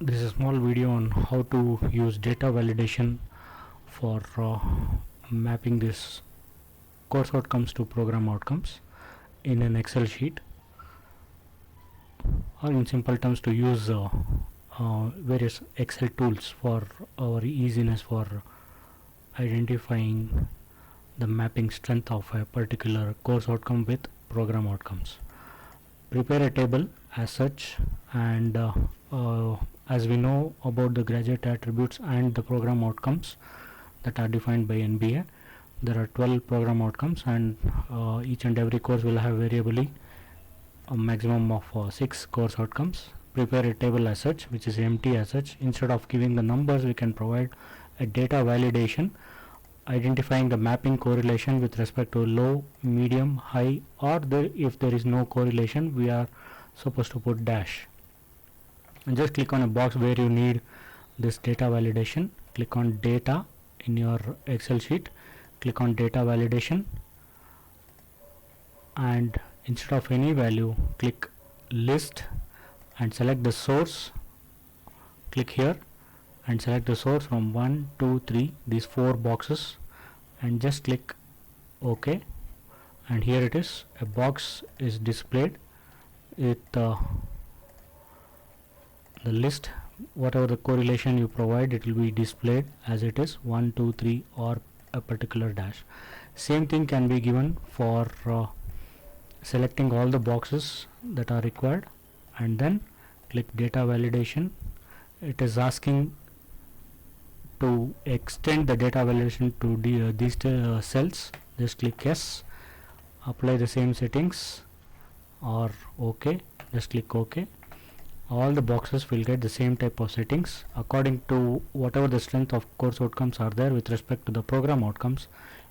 This is a small video on how to use data validation for mapping this course outcomes to program outcomes in an Excel sheet, or in simple terms to use various Excel tools for our easiness for identifying the mapping strength of a particular course outcome with program outcomes. Prepare a table as such, and as we know about the graduate attributes and the program outcomes that are defined by NBA, there are 12 program outcomes, and each and every course will have variably a maximum of 6 course outcomes. Prepare a table as such, which is empty as such. Instead of giving the numbers, we can provide a data validation identifying the mapping correlation with respect to low, medium, high, or if there is no correlation, we are supposed to put dash. And just click on a box where you need this data validation. Click on data in your Excel sheet, click on data validation, and instead of any value, click list and select the source. Click here and select the source from 1, 2, 3, these 4 boxes, and just click OK. And here it is, a box is displayed with the list. Whatever the correlation you provide, it will be displayed as it is 1, 2, 3, or a particular dash. Same thing can be given for selecting all the boxes that are required, and then click data validation. It is asking to extend the data validation to these cells. Just click yes, apply the same settings, or OK. Just click OK. All the boxes will get the same type of settings according to whatever the strength of course outcomes are there with respect to the program outcomes.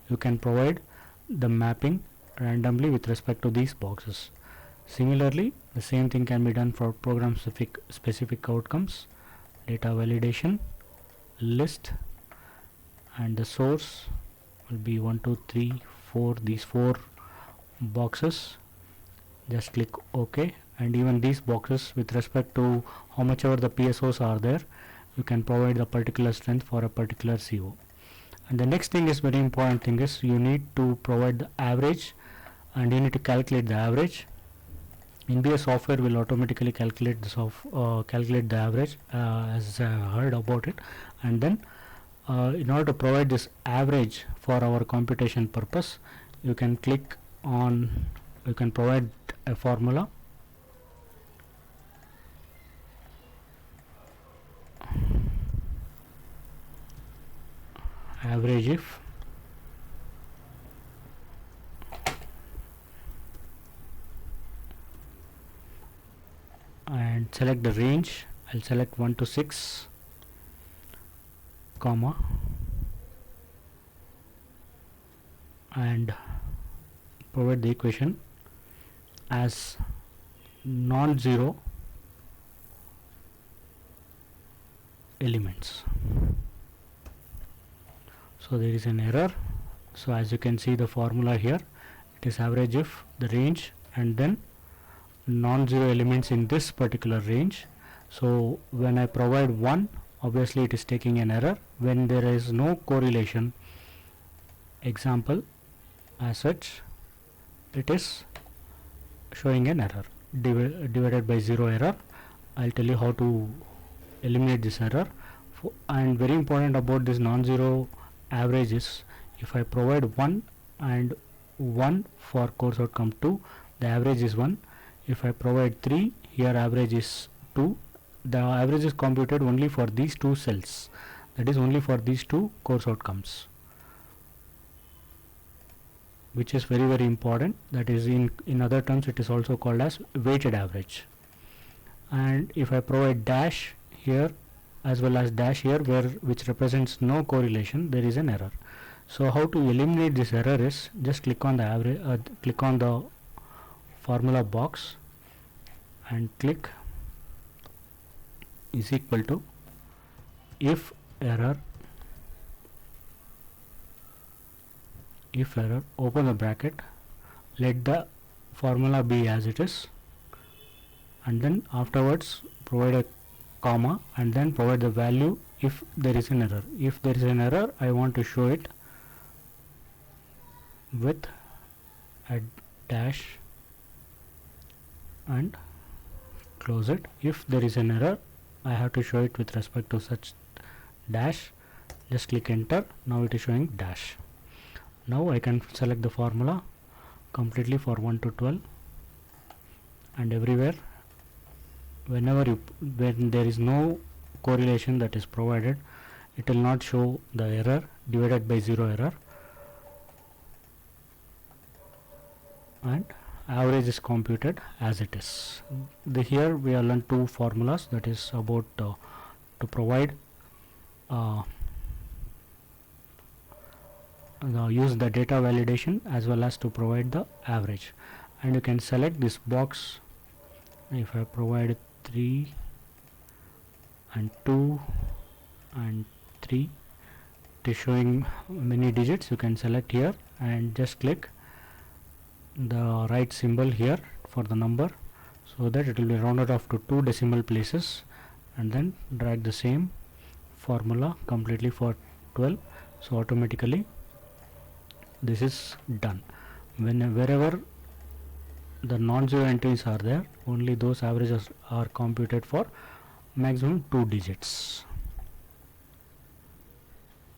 You can provide the mapping randomly with respect to these boxes. Similarly, the same thing can be done for program specific outcomes. Data validation, list, and the source will be 1, 2, 3, 4, these 4 boxes. Just click OK. And even these boxes with respect to how much ever the PSOs are there, you can provide the particular strength for a particular CO. And the next thing is very important thing is you need to provide the average, and you need to calculate the average. NBA software will automatically calculate the average as I heard about it, and then in order to provide this average for our computation purpose, you can provide a formula. Average if and select the range. I'll select 1 to 6, comma, and provide the equation as non-zero elements. So there is an error. So as you can see the formula here, it is average if the range and then non-zero elements in this particular range. So when I provide 1, obviously it is taking an error. When there is no correlation, example as such, it is showing an error, divided by 0 error. I'll tell you how to eliminate this error. And very important about this non-zero average is, if I provide 1 and 1 for course outcome 2, the average is 1. If I provide 3, here average is 2. The average is computed only for these 2 cells, that is only for these 2 course outcomes, which is very very important. That is in other terms it is also called as weighted average. And if I provide dash here as well as dash here, which represents no correlation, there is an error. So how to eliminate this error is, just click on the average, click on the formula box and click is equal to if error, open the bracket, let the formula be as it is, and then afterwards provide a comma, and then provide the value if there is an error. If there is an error, I want to show it with a dash and close it. If there is an error, I have to show it with respect to such dash. Just click enter. Now it is showing dash. Now I can select the formula completely for 1 to 12, and everywhere when there is no correlation that is provided, it will not show the error divided by 0 error, and average is computed as it is. Here we have learned two formulas, that is about to provide use the data validation as well as to provide the average. And you can select this box. If I provide 3 and 2 and 3, it is showing many digits. You can select here and just click the right symbol here for the number, so that it will be rounded off to 2 decimal places, and then drag the same formula completely for 12. So automatically this is done. Wherever the non-zero entries are there, only those averages are computed for maximum 2 digits.